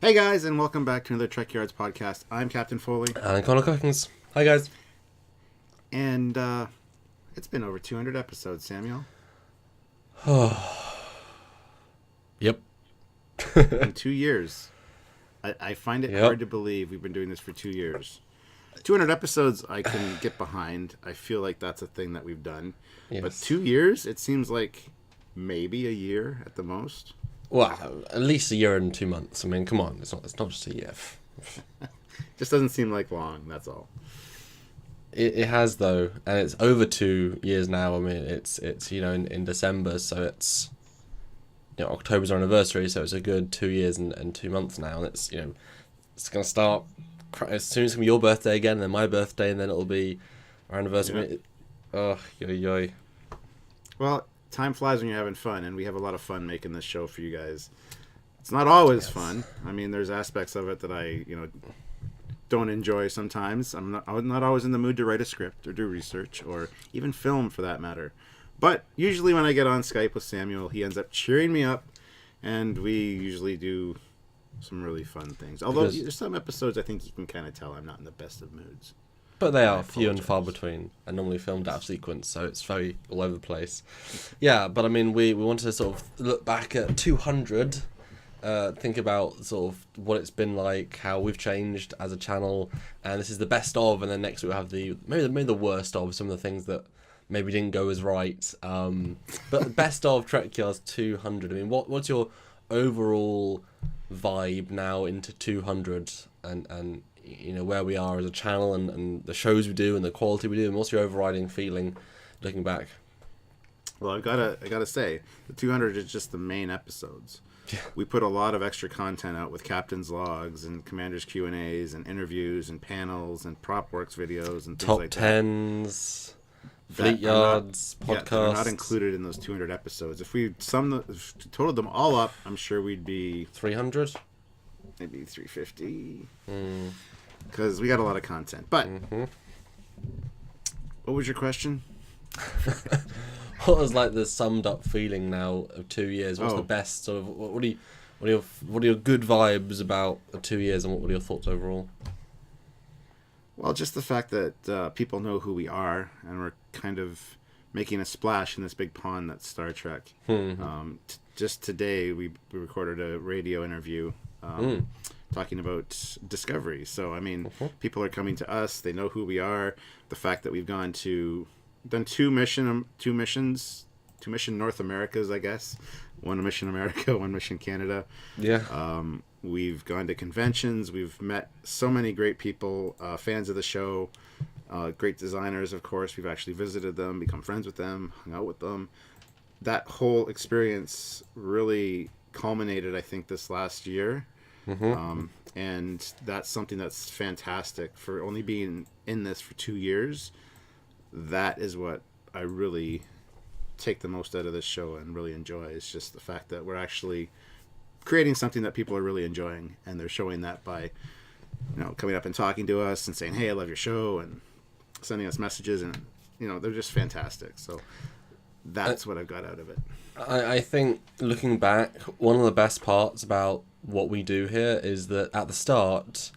Hey guys, and welcome back to another Trekyards podcast. I'm Captain Foley, And Connor Cookins. Hi guys. and it's been over 200 episodes, Samuel. Yep. In 2 years. I find it Yep. hard to believe we've been doing this for 2 years. 200 episodes I can get behind. I feel like that's a thing that we've done. Yes. But 2 years, it seems like maybe a year at the most. Well, at least a year and 2 months. I mean, come on, it's not just a year. Just doesn't seem like long, that's all. It has though, and it's over 2 years now. I mean, it's in December, so it's October's our anniversary, so it's a good 2 years and 2 months now, and it's it's gonna start as soon as it's gonna be your birthday again, and then my birthday, and then it'll be our anniversary. Yeah. Yo. Well, time flies when you're having fun, and we have a lot of fun making this show for you guys. It's not always fun. I mean, there's aspects of it that I, don't enjoy sometimes. I'm not always in the mood to write a script or do research or even film for that matter. But usually when I get on Skype with Samuel, he ends up cheering me up, and we usually do some really fun things. Although there's some episodes I think you can kind of tell I'm not in the best of moods. But they are few and far between, and normally filmed out of sequence, so it's very all over the place. Yeah, but I mean, we wanted to sort of look back at 200, think about sort of what it's been like, how we've changed as a channel, and this is the best of, and then next we'll have maybe the worst of some of the things that maybe didn't go as right. But best of Trekyards 200. I mean, what's your overall vibe now into 200 and where we are as a channel and the shows we do and the quality we do, and what's your overriding feeling looking back? Well, I gotta say, the 200 is just the main episodes. Yeah. We put a lot of extra content out with captain's logs and commanders Q&As and interviews and panels and prop works videos and things Top like that. Tens, Fleet Yards, podcasts. Yeah, they're not included in those 200 episodes. If we totaled them all up, I'm sure we'd be 300, maybe 350. Because we got a lot of content. But what was your question? What was like the summed up feeling now of 2 years? What's the best sort of what are your good vibes about the 2 years, and what are your thoughts overall? Well, just the fact that people know who we are, and we're kind of making a splash in this big pond that's Star Trek. Just today, we recorded a radio interview talking about Discovery. So, I mean, people are coming to us. They know who we are. The fact that we've done two mission North Americas, I guess. One mission America, one mission Canada. Yeah. We've gone to conventions. We've met so many great people, fans of the show, great designers, of course. We've actually visited them, become friends with them, hung out with them. That whole experience really culminated, I think, this last year. And that's something that's fantastic. For only being in this for 2 years, that is what I really take the most out of this show and really enjoy. It's just the fact that we're actually creating something that people are really enjoying, and they're showing that by coming up and talking to us and saying, hey, I love your show, and sending us messages, and they're just fantastic. So that's what I've got out of it. I think looking back, one of the best parts about what we do here is that at the start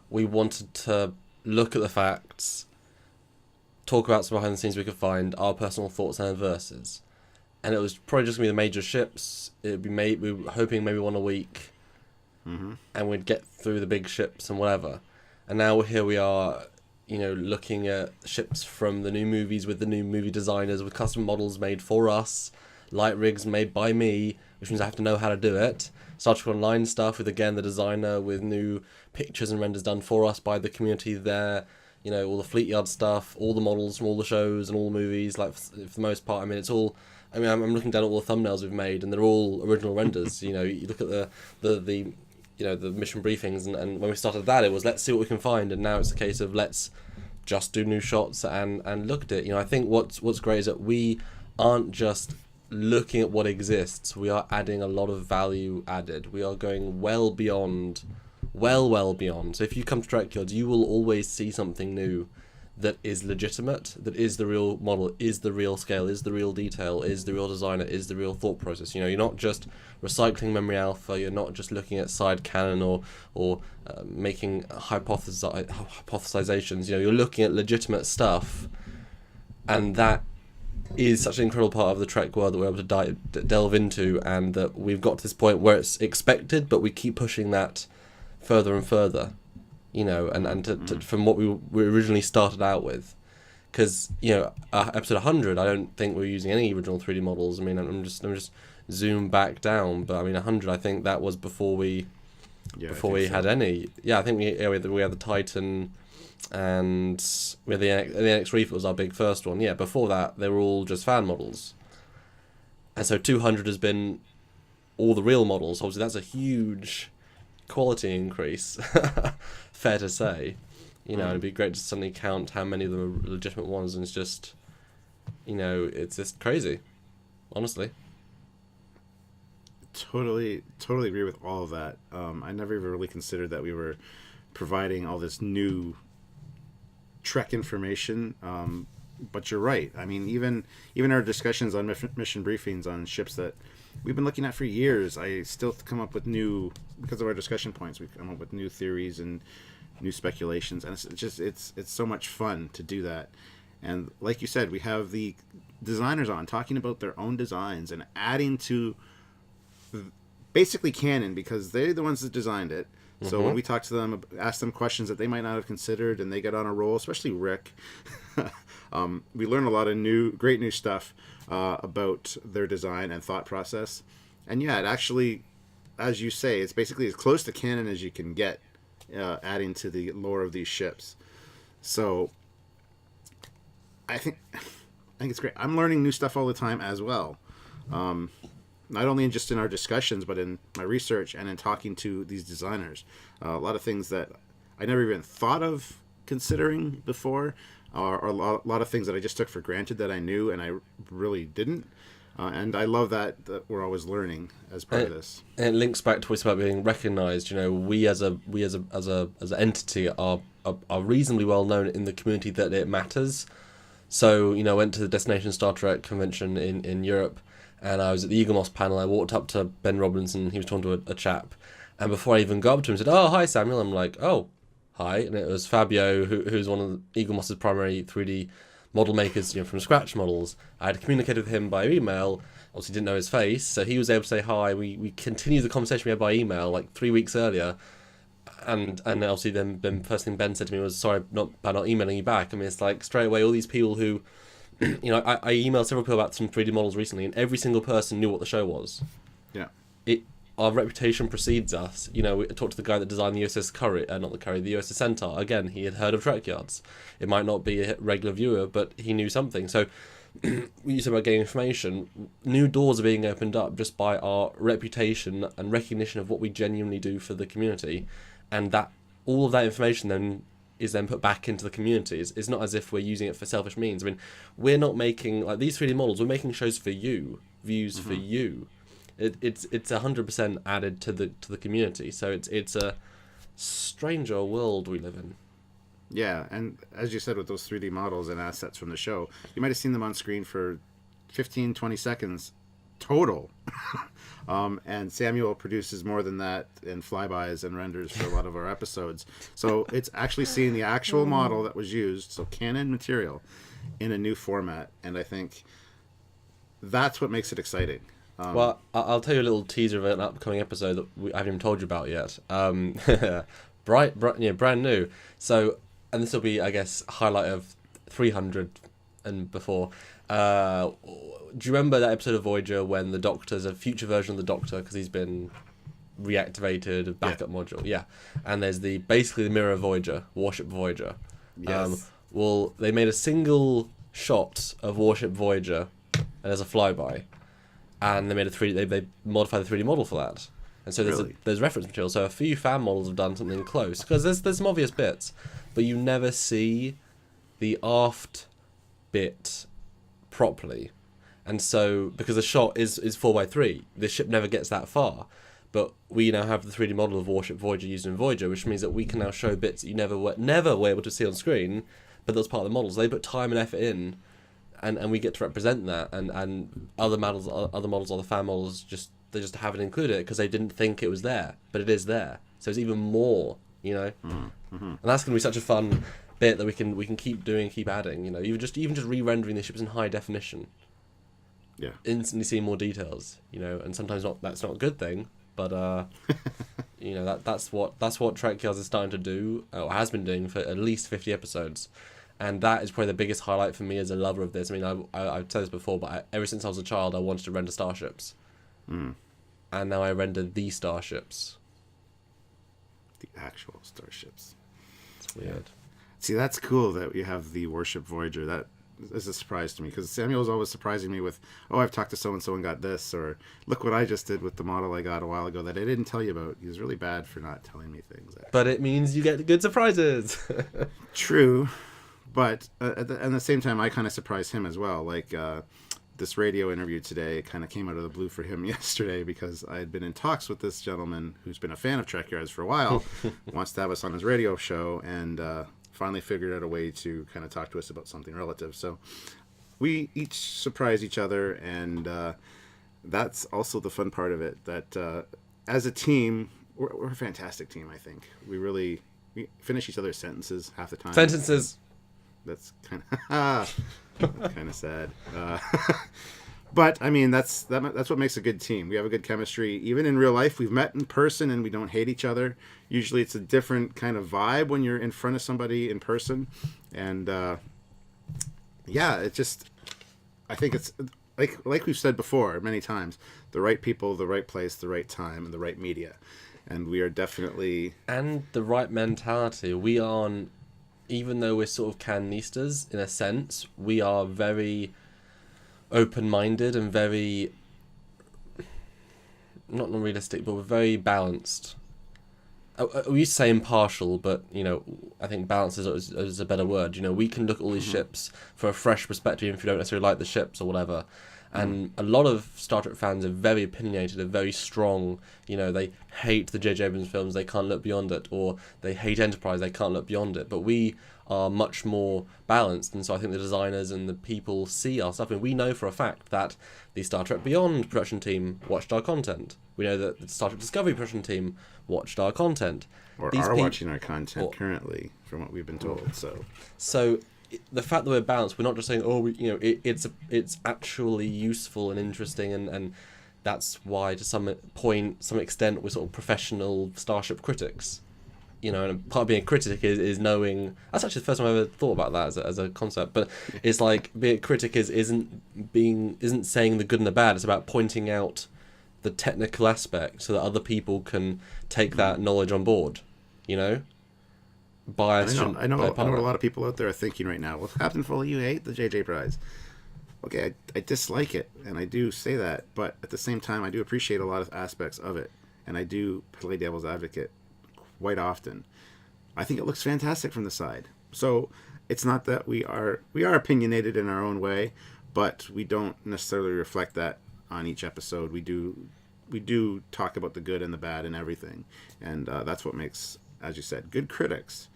we wanted to look at the facts, talk about some behind the scenes we could find, our personal thoughts and verses. And it was probably just going to be the major ships. We were hoping maybe one a week, and we'd get through the big ships and whatever. And now here we are, looking at ships from the new movies with the new movie designers, with custom models made for us, light rigs made by me, which means I have to know how to do it. Star Trek Online stuff with, again, the designer, with new pictures and renders done for us by the community there. All the Fleet Yard stuff, all the models from all the shows and all the movies, like, for the most part. I mean, it's all... I'm looking down at all the thumbnails we've made, and they're all original renders. You look at the mission briefings, and when we started that, it was, let's see what we can find, and now it's a case of let's just do new shots and look at it. I think what's great is that we aren't just looking at what exists, we are adding a lot of value added. We are going well beyond. So if you come to Trekyards, you will always see something new that is legitimate, that is the real model, is the real scale, is the real detail, is the real designer, is the real thought process. You know, you're not just recycling memory alpha, you're not just looking at side canon or making hypothesizations. You know, you're looking at legitimate stuff, and that is such an incredible part of the Trek world that we're able to delve into, and that we've got to this point where it's expected, but we keep pushing that further and further, you know, and to from what we originally started out with. Because, you know, episode 100, I don't think we're using any original 3D models. I mean, I'm just zoom back down, but I mean 100, I think that was before we had any. Yeah, I think we had the Titan, and we had the NX Reef was our big first one. Yeah, before that they were all just fan models, and so 200 has been all the real models. Obviously, that's a huge quality increase. Fair to say, you know. It'd be great to suddenly count how many of them are legitimate ones, and it's just, you know, it's just crazy, honestly. Totally agree with all of that. I never even really considered that we were providing all this new Trek information. But you're right. I mean, even our discussions on mission briefings on ships that we've been looking at for years, I still come up with new, because of our discussion points, we come up with new theories and new speculations, and it's so much fun to do that. And like you said, we have the designers on talking about their own designs and adding to basically canon, because they're the ones that designed it. So when we talk to them, ask them questions that they might not have considered, and they get on a roll, especially Rick, we learn a lot of great new stuff about their design and thought process. And yeah, it actually, as you say, it's basically as close to canon as you can get, adding to the lore of these ships. So I think it's great. I'm learning new stuff all the time as well. Not only just in our discussions, but in my research and in talking to these designers. A lot of things that I never even thought of considering before, or a lot of things that I just took for granted that I knew and I really didn't. And I love that we're always learning as part of this. And it links back to what's about being recognised. You know, we as an entity are reasonably well known in the community that it matters. So, you know, I went to the Destination Star Trek convention in Europe, and I was at the Eagle Moss panel. I walked up to Ben Robinson. He was talking to a chap, and before I even got up to him, he said, "Oh, hi, Samuel." I'm like, "Oh, hi," and it was Fabio, who's one of Eagle Moss's primary 3D model makers, you know, from scratch models. I had communicated with him by email. Obviously, didn't know his face, so he was able to say hi. We continued the conversation we had by email like 3 weeks earlier, and obviously then first thing Ben said to me was, "Sorry, not emailing you back." I mean, it's like straight away all these people who, you know, I emailed several people about some 3D models recently, and every single person knew what the show was. Yeah. Our reputation precedes us. You know, we talked to the guy that designed the USS the USS Centaur. Again, he had heard of Trekyards. It might not be a regular viewer, but he knew something. So, we used about getting information. New doors are being opened up just by our reputation and recognition of what we genuinely do for the community, and that all of that information then is then put back into the community. It's not as if we're using it for selfish means. I mean, we're not making, like, these 3D models, we're making shows for you, views for you. It's 100% added to the community. So it's a stranger world we live in. Yeah, and as you said, with those 3D models and assets from the show, you might have seen them on screen for 15, 20 seconds total. And Samuel produces more than that in flybys and renders for a lot of our episodes. So it's actually seeing the actual model that was used, so canon material, in a new format. And I think that's what makes it exciting. Well, I'll tell you a little teaser of an upcoming episode that I haven't even told you about yet. Brand new. So, and this will be, I guess, highlight of 300 and before. Do you remember that episode of Voyager when the Doctor's a future version of the Doctor because he's been reactivated, backup module? Yeah. And there's basically the mirror of Voyager, Warship Voyager. Yes. Well, they made a single shot of Warship Voyager, and there's a flyby. And they made they modified the 3D model for that. And so there's reference material. So a few fan models have done something close, because there's some obvious bits, but you never see the aft bit properly. And so, because the shot is 4x3, the ship never gets that far. But we now have the 3D model of Warship Voyager used in Voyager, which means that we can now show bits that you never were able to see on screen, but that's part of the models. They put time and effort in, and we get to represent that. And other models, other fan models, they just haven't included it because they didn't think it was there, but it is there. So it's even more, you know. Mm-hmm. And that's going to be such a fun bit that we can keep doing, keep adding. You know, even just re-rendering the ships in high definition. Yeah. Instantly seeing more details, you know, and sometimes that's not a good thing, but you know, that's what Trekyards is starting to do, or has been doing for at least 50 episodes, and that is probably the biggest highlight for me as a lover of this. I mean, I've said this before, but ever since I was a child, I wanted to render Starships, and now I render the Starships. The actual Starships. It's weird. Yeah. See, that's cool that you have the Warship Voyager. That is a surprise to me, because Samuel's always surprising me with, oh, I've talked to so-and-so and got this, or look what I just did with the model I got a while ago that I didn't tell you about. He was really bad for not telling me things. Actually. But it means you get good surprises. True, but at the same time, I kind of surprised him as well. Like, this radio interview today kind of came out of the blue for him yesterday, because I had been in talks with this gentleman who's been a fan of Trekyards for a while, wants to have us on his radio show, and finally figured out a way to kind of talk to us about something relative. So we each surprise each other, and that's also the fun part of it, that as a team, we're a fantastic team, I think. We finish each other's sentences half the time. Sentences. That's kind of sad. But I mean, that's what makes a good team. We have a good chemistry. Even in real life, we've met in person and we don't hate each other. Usually it's a different kind of vibe when you're in front of somebody in person. And yeah, I think it's like we've said before many times, the right people, the right place, the right time, and the right media. And we are definitely... And the right mentality. We aren't, even though we're sort of canistas in a sense, we are very open-minded and very, not realistic, but we're very balanced. We used to say impartial, but, you know, I think balance is a better word. You know, we can look at all these ships for a fresh perspective, even if you don't necessarily like the ships or whatever. And a lot of Star Trek fans are very opinionated, are very strong. You know, they hate the J.J. Abrams films, they can't look beyond it, or they hate Enterprise, they can't look beyond it. But we are much more balanced, and so I think the designers and the people see our stuff. And we know for a fact that the Star Trek Beyond production team watched our content. We know that the Star Trek Discovery production team watched our content. Or are watching our content currently, from what we've been told. So the fact that we're balanced, we're not just saying, oh, it's actually useful and interesting, and that's why to some extent we're sort of professional Starship critics. You know, and part of being a critic is knowing. That's actually the first time I ever thought about that as a concept. But it's like being a critic isn't saying the good and the bad. It's about pointing out the technical aspect so that other people can take that knowledge on board. You know, bias. I know a lot of people out there are thinking right now, well, Captain Foley, you hate the JJ Prize. Okay, I dislike it, and I do say that, but at the same time, I do appreciate a lot of aspects of it, and I do play devil's advocate quite often. I think it looks fantastic from the side. So it's not that we are opinionated in our own way, but we don't necessarily reflect that on each episode. We do talk about the good and the bad and everything, and that's what makes, as you said, good critics.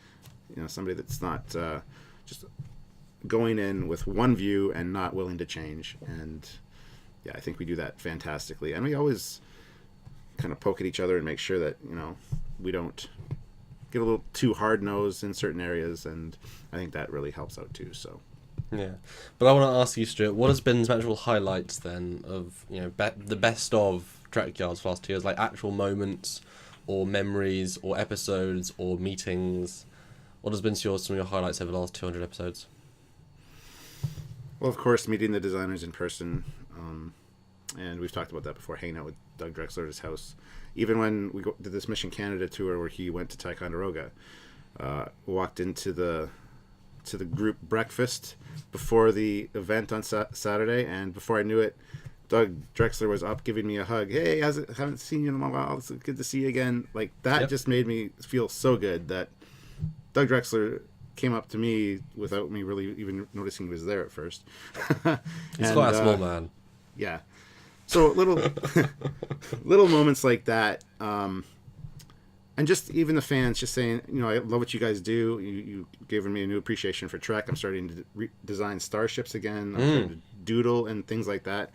You know, somebody that's not just going in with one view and not willing to change. And yeah, I think we do that fantastically, and we always kind of poke at each other and make sure that, you know, we don't get a little too hard-nosed in certain areas, and I think that really helps out too. So yeah, but I want to ask you, Stuart, what has been some actual highlights then of, you know, the best of Trekyards for last 2 years, like actual moments or memories or episodes or meetings? What has been some of your highlights over the last 200 episodes? Well, of course, meeting the designers in person, and we've talked about that before, hanging out with Doug Drexler at his house. Even when we did this Mission Canada tour where he went to Ticonderoga, walked into the group breakfast before the event on Saturday, and before I knew it, Doug Drexler was up giving me a hug. Hey, haven't seen you in a while. It's good to see you again. Like, that just made me feel so good that Doug Drexler came up to me without me really even noticing he was there at first. He's quite a small man. Yeah. So little moments like that, and just even the fans just saying, I love what you guys do. You given me a new appreciation for Trek. I'm starting to design starships again. I'm starting to doodle and things like that.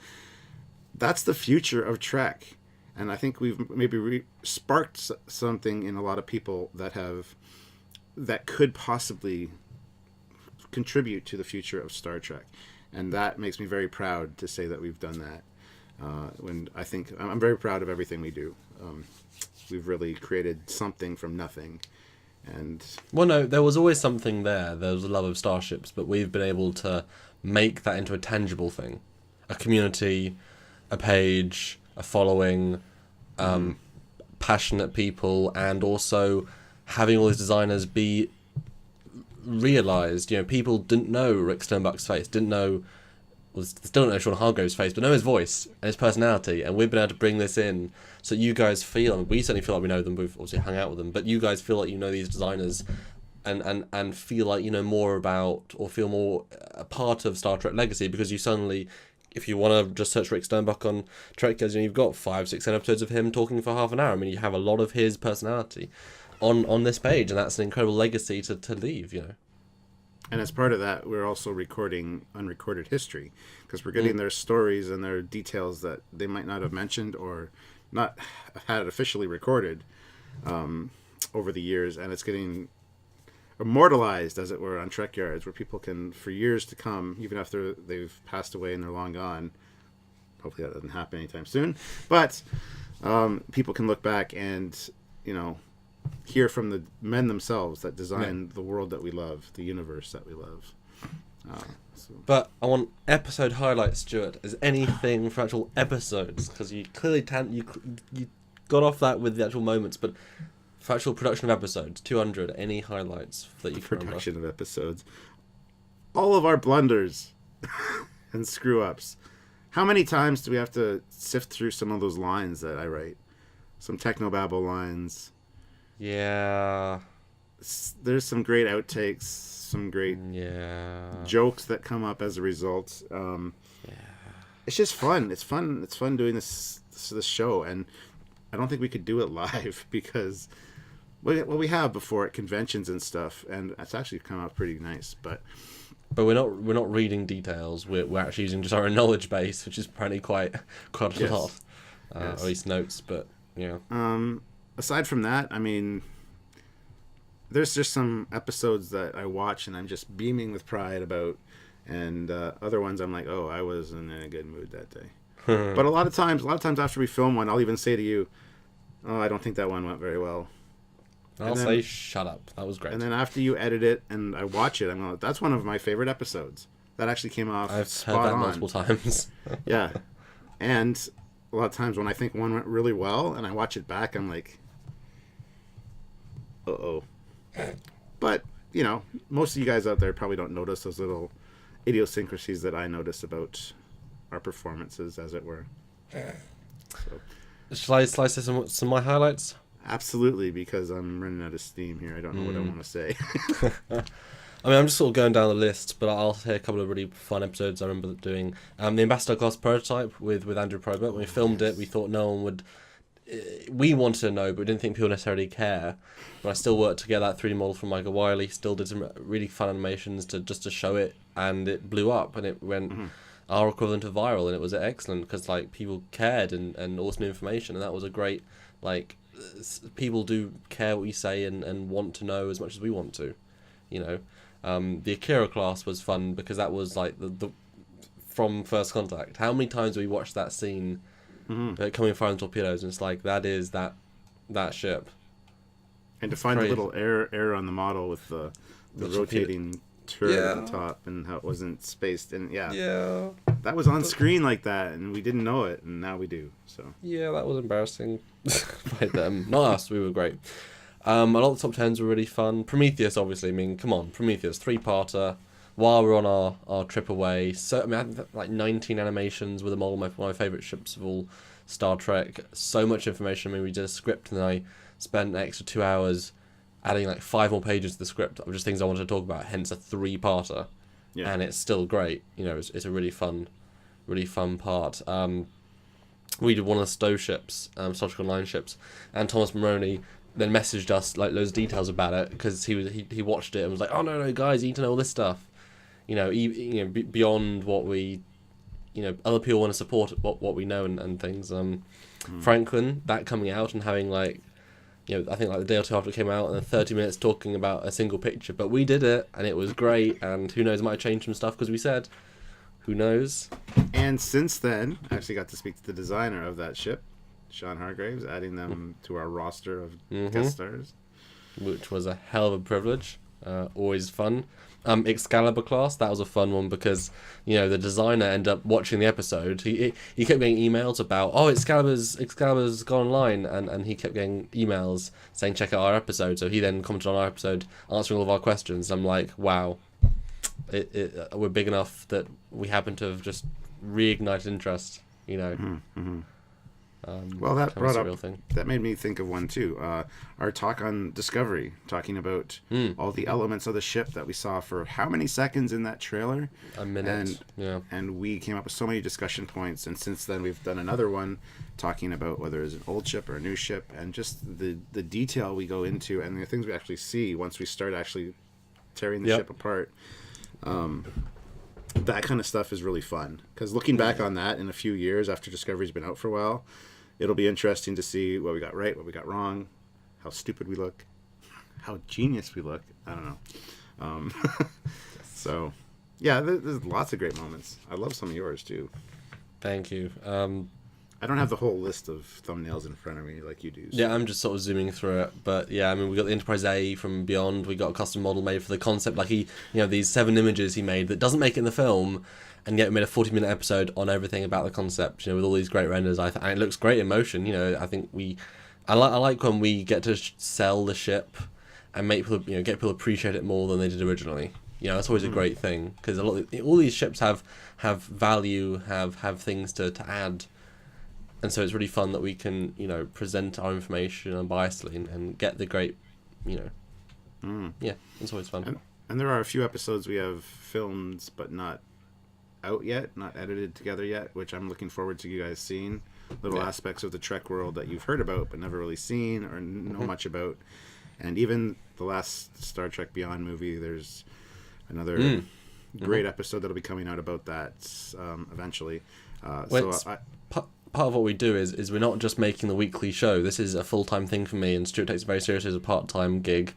That's the future of Trek. And I think we've maybe sparked something in a lot of people that could possibly contribute to the future of Star Trek. And that makes me very proud to say that we've done that. When I think I'm very proud of everything we do. We've really created something from nothing. And well, no, there was always something there. There was a love of starships, but we've been able to make that into a tangible thing. A community, a page, a following, passionate people, and also having all these designers be realised. People didn't know Rick Sternbach's face, still don't know Sean Hargrove's face, but know his voice and his personality, and we've been able to bring this in so you guys feel, and we certainly feel like we know them, we've obviously hung out with them, but you guys feel like you know these designers and feel like you know more about, or feel more a part of Star Trek legacy, because you suddenly, if you want to just search Rick Sternbach on Trekyards, you've got 5-6 episodes of him talking for half an hour. I mean, you have a lot of his personality on this page, and that's an incredible legacy to leave, And as part of that, we're also recording unrecorded history, because we're getting their stories and their details that they might not have mentioned or not had officially recorded over the years, and it's getting immortalized, as it were, on Trekyards, where people can, for years to come, even after they've passed away and they're long gone, hopefully that doesn't happen anytime soon, but people can look back and, hear from the men themselves that designed the world that we love, the universe that we love. But I want episode highlights, Stuart. Is anything for actual episodes? Because you clearly you got off that with the actual moments, but for actual production of episodes, 200, any highlights that you can production of episodes? All of our blunders and screw-ups. How many times do we have to sift through some of those lines that I write? Some technobabble lines. Yeah. There's some great outtakes, some great jokes that come up as a result. It's just fun. It's fun doing this show, and I don't think we could do it live because we have before at conventions and stuff, and it's actually come out pretty nice. But we're not reading details. We're actually using just our own knowledge base, which is apparently quite a lot, or at least notes. But yeah. Aside from that, I mean, there's just some episodes that I watch and I'm just beaming with pride about, and other ones I'm like, oh, I wasn't in a good mood that day. But a lot of times after we film one, I'll even say to you, oh, I don't think that one went very well. I'll say, shut up. That was great. And then after you edit it and I watch it, I'm going, that's one of my favorite episodes. That actually came off spot on. I've heard that multiple times. Yeah. And a lot of times when I think one went really well and I watch it back, I'm like, uh-oh. But, most of you guys out there probably don't notice those little idiosyncrasies that I notice about our performances, as it were. So. Shall I slice some of my highlights? Absolutely, because I'm running out of steam here. I don't know what I want to say. I mean, I'm just sort of going down the list, but I'll say a couple of really fun episodes I remember doing. The Ambassador class prototype with Andrew Probert. When we filmed it, we thought no one would... We wanted to know, but we didn't think people necessarily care. But I still worked to get that 3D model from Michael Wiley, still did some really fun animations to show it, and it blew up, and it went our equivalent of viral, and it was excellent, because people cared and awesome information, and that was a great, people do care what we say and want to know as much as we want to, The Akira class was fun, because that was the from First Contact. How many times we watched that scene coming firing torpedoes, and it's that is that ship. And to find the little error on the model with the rotating turret at the top, and how it wasn't spaced, and that was on screen like that, and we didn't know it, and now we do. So that was embarrassing by them, not us. We were great. A lot of the top 10s were really fun. Prometheus, obviously. I mean, come on, Prometheus 3-parter. While we're on our trip away, so I had 19 animations with them all. One of my favourite ships of all, Star Trek. So much information. I mean, we did a script, and then I spent an extra 2 hours adding 5 more pages to the script of just things I wanted to talk about. Hence a 3-parter, and it's still great. It's a really fun part. We did one of the Stowe ships, Star Trek Online ships, and Thomas Moroni then messaged us like loads of details about it because he watched it and was like, oh no guys, you need to know all this stuff, beyond what we, other people want to support what we know and things. Franklin, that coming out and having like, I think like the day or two after it came out, and then 30 minutes talking about a single picture, but we did it and it was great, and who knows, it might have changed some stuff because we said, who knows. And since then, I actually got to speak to the designer of that ship, Sean Hargraves, adding them to our roster of guest stars, which was a hell of a privilege. Always fun. Excalibur class, that was a fun one because the designer ended up watching the episode. He kept getting emails about, oh, Excalibur's gone online, and he kept getting emails saying check out our episode. So he then commented on our episode answering all of our questions. I'm like, wow, we're big enough that we happen to have just reignited interest. Well, that brought up, real thing. That made me think of one too. Our talk on Discovery, talking about all the elements of the ship that we saw for how many seconds in that trailer? A minute. And we came up with so many discussion points. And since then, we've done another one talking about whether it's an old ship or a new ship, and just the detail we go into and the things we actually see once we start actually tearing the ship apart. That kind of stuff is really fun, because looking back on that in a few years after Discovery's been out for a while, it'll be interesting to see what we got right, what we got wrong, how stupid we look, how genius we look. I don't know. So, yeah, there's lots of great moments. I love some of yours, too. Thank you. I don't have the whole list of thumbnails in front of me like you do. So. Yeah, I'm just sort of zooming through it. But yeah, I mean, we got the Enterprise A from Beyond. We got a custom model made for the concept. Like these 7 images he made that doesn't make it in the film, and yet we made a 40-minute episode on everything about the concept. With all these great renders. And it looks great in motion. I think I like when we get to sell the ship and make people, get people appreciate it more than they did originally. That's always a great thing, because all these ships have value, have things to add. And so it's really fun that we can, present our information unbiasedly and get the great, Yeah, it's always fun. And there are a few episodes we have filmed but not out yet, not edited together yet, which I'm looking forward to you guys seeing. Little aspects of the Trek world that you've heard about but never really seen or know much about. And even the last Star Trek Beyond movie, there's another great episode that'll be coming out about that eventually. Part of what we do is we're not just making the weekly show. This is a full-time thing for me, and Stuart takes it very seriously as a part-time gig.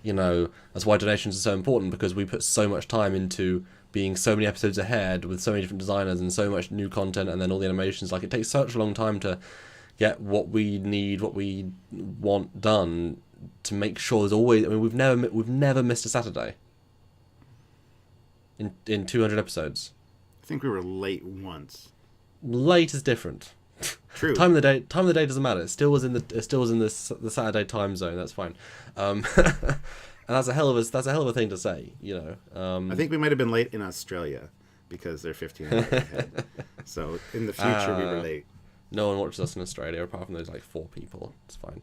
That's why donations are so important, because we put so much time into being so many episodes ahead with so many different designers and so much new content, and then all the animations. Like, it takes such a long time to get what we need, what we want done, to make sure there's always... I mean, we've never missed a Saturday in 200 episodes. I think we were late once. Late is different. True. Time of the day doesn't matter. It still was in the Saturday time zone. That's fine. And that's a hell of a thing to say. I think we might have been late in Australia because they're 15 hours ahead. So in the future we were late. No one watches us in Australia apart from those 4 people. It's fine.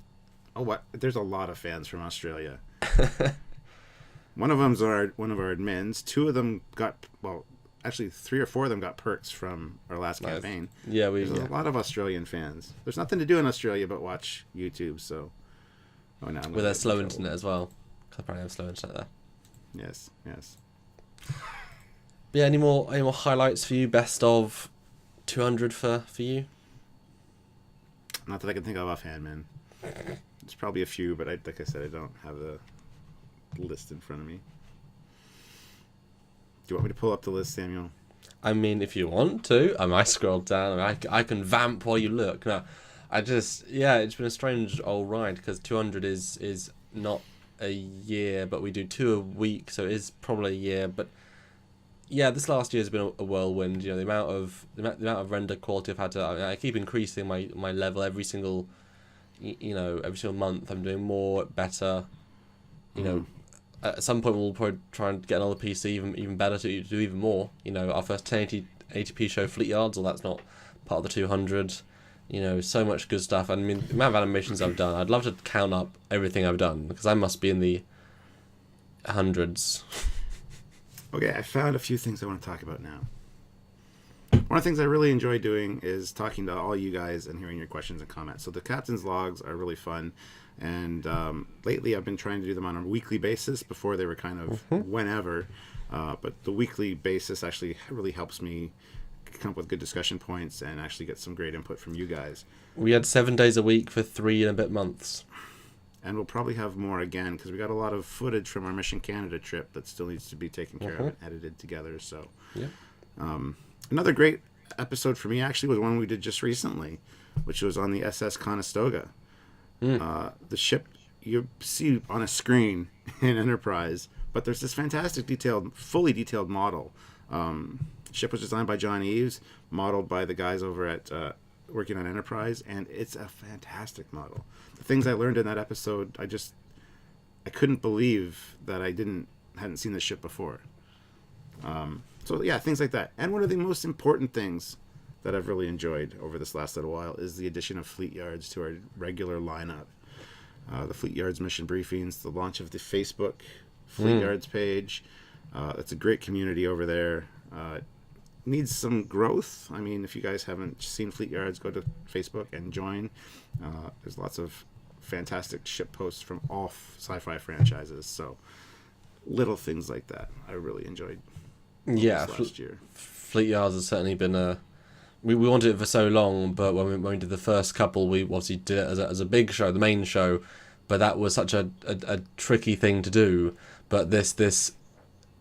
Oh, what? There's a lot of fans from Australia. One of them's one of our admins. 2 of them got actually 3 or 4 of them got perks from our last campaign. Yeah, there's a lot of Australian fans. There's nothing to do in Australia but watch YouTube. So, with their slow internet as well. I probably have slow internet there. Yes. Yeah. Any more highlights for you? Best of 200 for you? Not that I can think of offhand, man. There's probably a few, but like I said, I don't have the list in front of me. Do you want me to pull up the list, Samuel? I mean, if you want to. I might scroll down. I can vamp while you look. No, it's been a strange old ride, because 200 is not a year, but we do 2 a week, so it is probably a year. But yeah, this last year has been a whirlwind. The amount of render quality I've had to. I keep increasing my level every single month. I'm doing more, better. At some point we'll probably try and get another PC even better to do even more. Our first 1080p show, Trekyards, or that's not part of the 200. So much good stuff. I mean, the amount of animations I've done, I'd love to count up everything I've done, because I must be in the hundreds. Okay, I found a few things I want to talk about now. One of the things I really enjoy doing is talking to all you guys and hearing your questions and comments. So the captain's logs are really fun. And lately I've been trying to do them on a weekly basis. Before they were kind of whenever. But the weekly basis actually really helps me come up with good discussion points and actually get some great input from you guys. We had 7 days a week for 3 and a bit months. And we'll probably have more again, because we got a lot of footage from our Mission Canada trip that still needs to be taken care of and edited together. So, another great episode for me actually was one we did just recently, which was on the SS Conestoga. The ship you see on a screen in Enterprise, but there's this fantastic fully detailed model. Ship was designed by John Eves, modeled by the guys over at working on Enterprise, and it's a fantastic model. The things I learned in that episode, I couldn't believe that I hadn't seen the ship before. So yeah, things like that. And one of the most important things that I've really enjoyed over this last little while is the addition of Fleet Yards to our regular lineup. The Fleet Yards mission briefings, the launch of the Facebook Fleet Yards page. It's a great community over there. Needs some growth. I mean, if you guys haven't seen Fleet Yards, go to Facebook and join. There's lots of fantastic ship posts from all sci-fi franchises. So little things like that I really enjoyed. Last year. Fleet Yards has certainly been we wanted it for so long, but when we did the first couple, we obviously did it as a big show, the main show, but that was such a tricky thing to do. But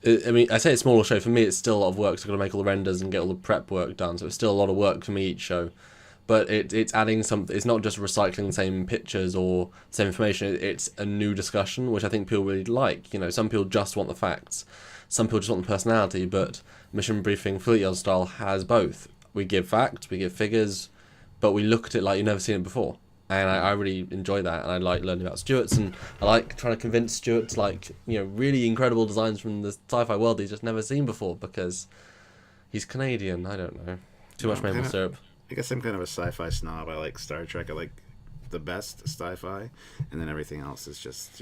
I mean, I say it's a smaller show. For me, it's still a lot of work, so I've got to make all the renders and get all the prep work done, so it's still a lot of work for me each show. But it's adding something. It's not just recycling the same pictures or same information. It's a new discussion, which I think people really like. You know, some people just want the facts. Some people just want the personality, but Mission Briefing Fleet Yard style has both. We give facts, we give figures, but we look at it like you've never seen it before. And I really enjoy that, and I like learning about Stuart's, and I like trying to convince Stuart to like, really incredible designs from the sci-fi world he's just never seen before, because he's Canadian. I don't know. Too much maple syrup. I guess I'm kind of a sci-fi snob. I like Star Trek. I like the best sci-fi, and then everything else is just,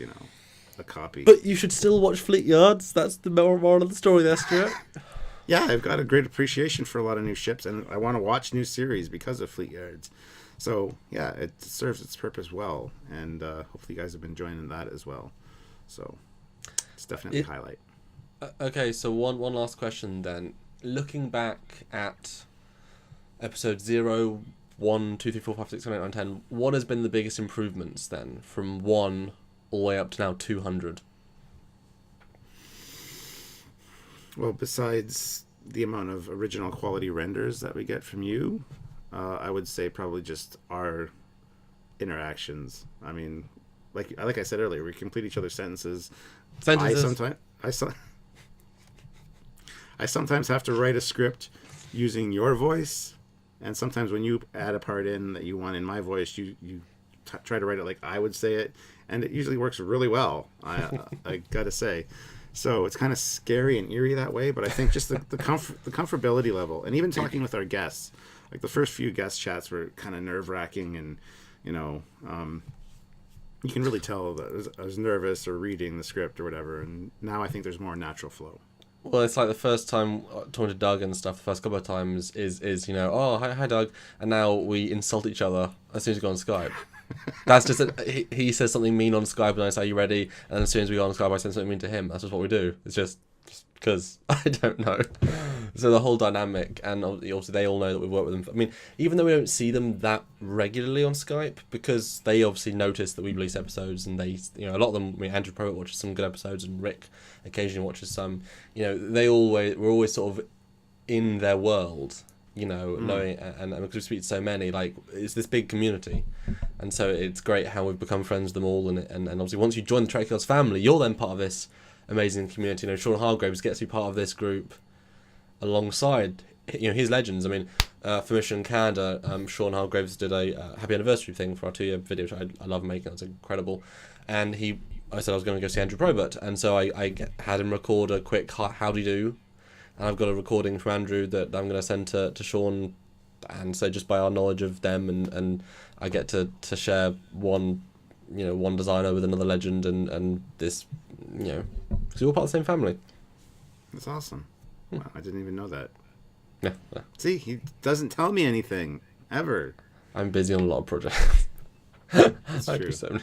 a copy. But you should still watch Fleet Yards. That's the moral of the story there, Stuart. Yeah, I've got a great appreciation for a lot of new ships, and I want to watch new series because of Fleet Yards. So, yeah, it serves its purpose well, and hopefully you guys have been enjoying that as well. So, it's definitely a highlight. Okay, so one last question then. Looking back at episode 0, 1, 2, 3, 4, 5, 6, 7, 8, 9, 10, what has been the biggest improvements then from 1 all the way up to now 200? Well, besides the amount of original quality renders that we get from you, I would say probably just our interactions. I mean, like I said earlier, we complete each other's sentences. I sometimes have to write a script using your voice, and sometimes when you add a part in that you want in my voice, you try to write it like I would say it, and it usually works really well. I gotta say. So it's kind of scary and eerie that way, but I think just the comfortability level, and even talking with our guests, like the first few guest chats were kind of nerve-wracking, and you can really tell that I was nervous or reading the script or whatever, and now I think there's more natural flow. Well, it's like the first time talking to Doug and stuff, the first couple of times is oh, hi Doug, and now we insult each other as soon as we go on Skype. That's just he says something mean on Skype and I say, "Are you ready?" And as soon as we go on Skype, I say something mean to him. That's just what we do. It's just because I don't know. So the whole dynamic, and obviously they all know that we've worked with them. I mean, even though we don't see them that regularly on Skype, because they obviously notice that we release episodes, and they, a lot of them. I mean, Andrew Probert watches some good episodes, and Rick occasionally watches some. We're always sort of in their world. Knowing, and because we speak to so many, like, it's this big community, and so it's great how we've become friends with them all, and obviously once you join the Trekyards family, you're then part of this amazing community. Sean Hargraves gets to be part of this group alongside his legends. I mean, for Mission Canada, Sean Hargraves did a happy anniversary thing for our 2-year video, which I love making. That's incredible. And I said I was going to go see Andrew Probert, and so I had him record a quick how do you do. And I've got a recording from Andrew that I'm going to send to Sean, and so just by our knowledge of them, and I get to share one designer with another legend, and this, because we're all part of the same family. That's awesome. Wow, I didn't even know that. Yeah. See, he doesn't tell me anything ever. I'm busy on a lot of projects. That's true.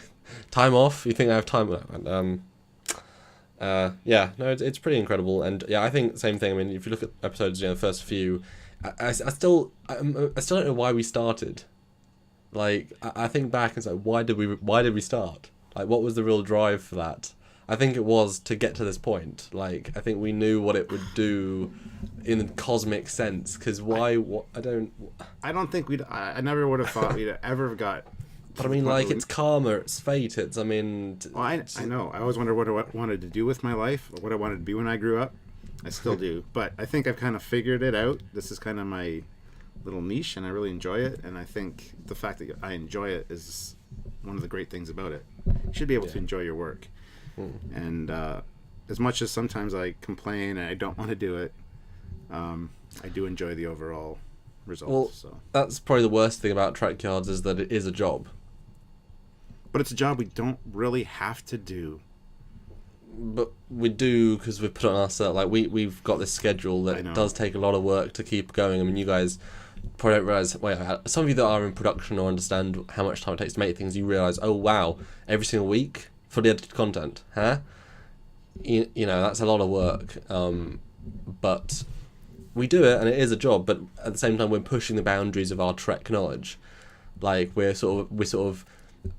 Time off? You think I have time? Yeah, no, it's pretty incredible, and yeah, I think same thing. I mean, if you look at episodes, the first few, I still don't know why we started. Like, I think back and it's like, why did we start? Like, what was the real drive for that? I think it was to get to this point. Like, I think we knew what it would do in the cosmic sense. Because why? I don't think I never would have thought we'd ever got. But I mean, like, it's karma, it's fate. I mean. Well, I know. I always wondered what I wanted to do with my life, what I wanted to be when I grew up. I still do, but I think I've kind of figured it out. This is kind of my little niche, and I really enjoy it. And I think the fact that I enjoy it is one of the great things about it. You should be able to enjoy your work. And as much as sometimes I complain and I don't want to do it, I do enjoy the overall result. Well, so that's probably the worst thing about Trekyards is that it is a job. But it's a job we don't really have to do. But we do because we put on ourselves. Like we've got this schedule that does take a lot of work to keep going. I mean, you guys probably don't realize. Wait, some of you that are in production or understand how much time it takes to make things, you realize, oh wow, every single week fully edited content, huh? You know, that's a lot of work. But we do it, and it is a job. But at the same time, we're pushing the boundaries of our Trek knowledge. Like we're sort of,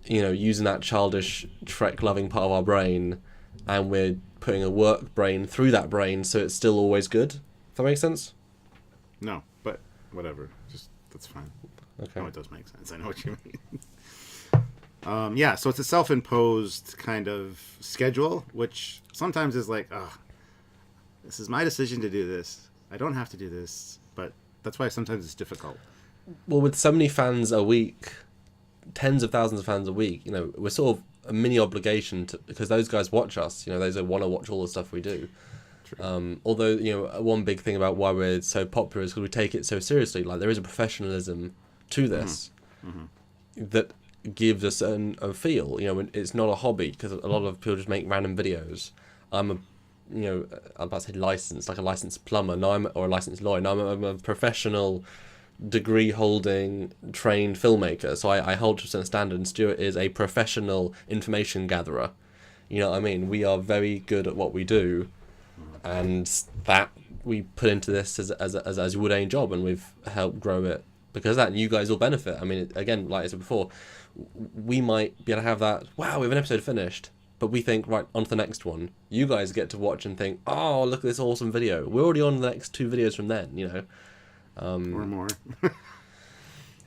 you know, using that childish Trek loving part of our brain, and we're putting a work brain through that brain, so it's still always good. Does that make sense? No, but whatever. Just that's fine. Okay. No, it does make sense. I know what you mean. Yeah, so it's a self-imposed kind of schedule, which sometimes is like, this is my decision to do this. I don't have to do this, but that's why sometimes it's difficult. Well, with so many fans a week, tens of thousands of fans a week, you know, we're sort of a mini obligation to, because those guys watch us, you know, those that want to watch all the stuff we do. Although, you know, one big thing about why we're so popular is because we take it so seriously. Like, there is a professionalism to this that gives us a feel. You know, it's not a hobby, because a lot of people just make random videos. I'm about to say licensed, like a licensed plumber. Or a licensed lawyer. No, I'm a professional, degree-holding, trained filmmaker. So I hold to a certain standard, and Stuart is a professional information gatherer. You know what I mean? We are very good at what we do, and that we put into this as you would any job, and we've helped grow it because of that, and you guys will benefit. I mean, again, like I said before, we might be able to have that, wow, we have an episode finished, but we think, right, on to the next one. You guys get to watch and think, oh, look at this awesome video. We're already on the next 2 videos from then, you know. Or more.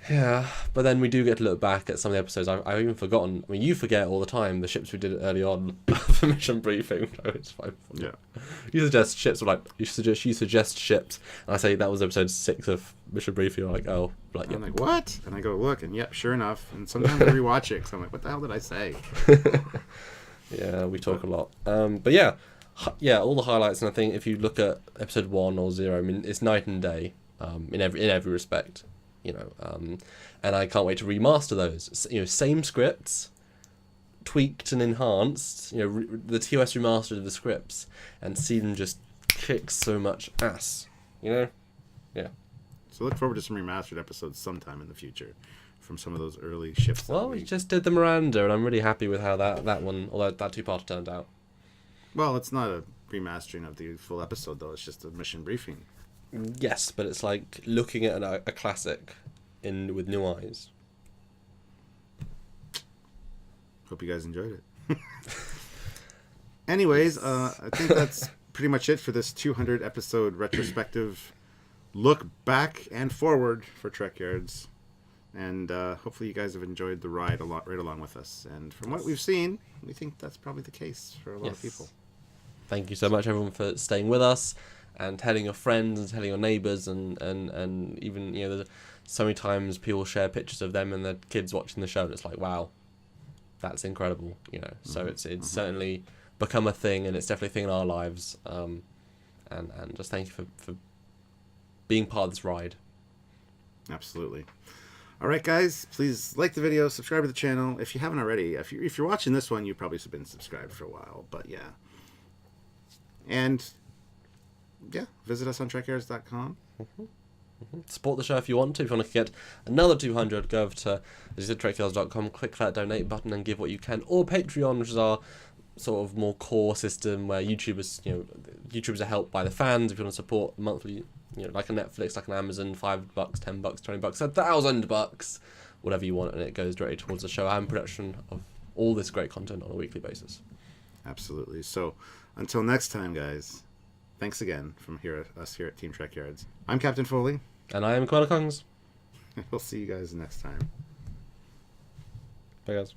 Yeah, but then we do get to look back at some of the episodes. I've even forgotten. I mean, you forget all the time the ships we did early on for mission briefing. So it's fine. Yeah. You suggest ships, you suggest ships, and I say that was episode 6 of mission briefing. You're like, oh, like, I'm like, what? And I go look, and yep, sure enough. And sometimes I rewatch it because I'm like, what the hell did I say? Yeah, we talk a lot. But yeah, all the highlights. And I think if you look at episode 1 or 0, I mean, it's night and day in every respect. You know, and I can't wait to remaster those. You know, same scripts, tweaked and enhanced. You know, the TOS remastered of the scripts, and see them just kick so much ass. You know, yeah. So look forward to some remastered episodes sometime in the future from some of those early ships. Well, we just did the Miranda, and I'm really happy with how that one, although that 2-part turned out. Well, it's not a remastering of the full episode, though. It's just a mission briefing. Yes, but it's like looking at a classic with new eyes. Hope you guys enjoyed it. Anyways, I think that's pretty much it for this 200 episode retrospective look back and forward for Trekyards. And hopefully you guys have enjoyed the ride right along with us. And from what we've seen, we think that's probably the case for a lot of people. Thank you so much, everyone, for staying with us and telling your friends and telling your neighbours, and even, you know, there's so many times people share pictures of them and their kids watching the show, and it's like, wow, that's incredible, you know. So it's certainly become a thing, and it's definitely a thing in our lives. And just thank you for being part of this ride. Absolutely. All right, guys, please like the video, subscribe to the channel if you haven't already. If you're watching this one, you've probably been subscribed for a while, but yeah. And yeah, visit us on trekyards.com. Support the show if you want to. If you want to get another 200, go over to Trekyards.com, click that donate button and give what you can. Or Patreon, which is our sort of more core system where YouTubers are helped by the fans. If you want to support monthly, like a Netflix, like an Amazon, $5, $10, $20, $1,000, whatever you want, and it goes directly towards the show and production of all this great content on a weekly basis. Absolutely. So until next time, guys, thanks again from us here at Team Trekyards. I'm Captain Foley. And I am Commander Kongs. We'll see you guys next time. Bye, guys.